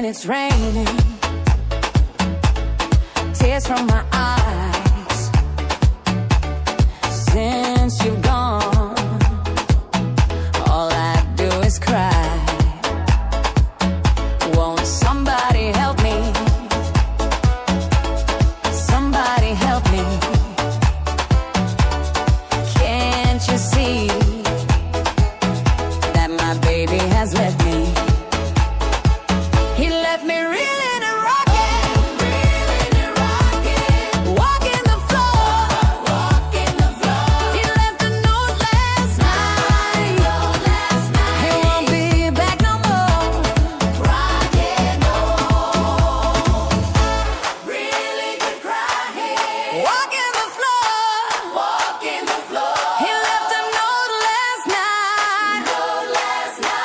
it's raining, tears from my eyes. Since you've gone, all I do is cry. Won't somebody help me? Somebody help me. Can't you see that my baby has left me? He left me reeling and rocking, walking the floor. He left a note last night. He won't be back no more. Crying home, really could cry here. Walking the floor. He left a note last night.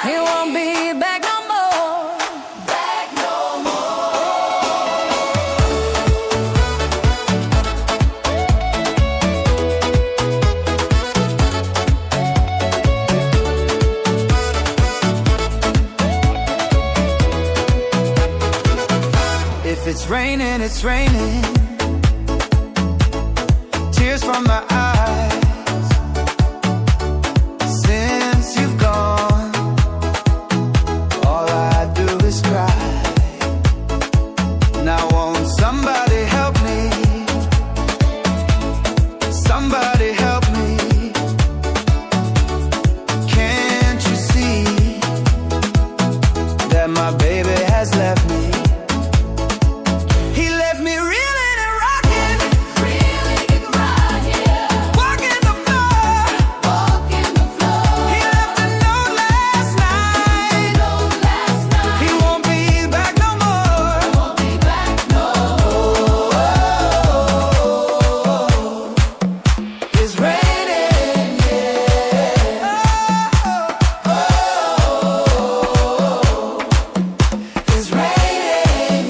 He won't be back no more. If it's raining, it's raining. Tears from my eyes. Since you've gone, all I do is cry. Now won't somebody help me? Somebody help me. Can't you see that my baby has left me? He left me reeling and rocking, walking the floor. He left a note last night. He won't be back no more. It's raining, yeah. It's raining,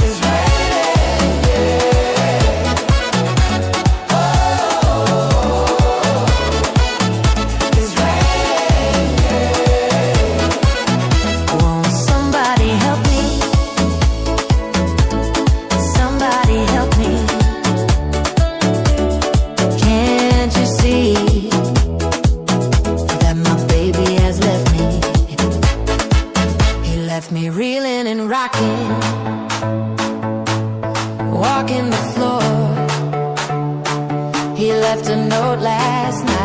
it's Won't somebody help me? Somebody help me. Can't you see that my baby has left me? He left me reeling and rocking, walking the floor. He left a note last night.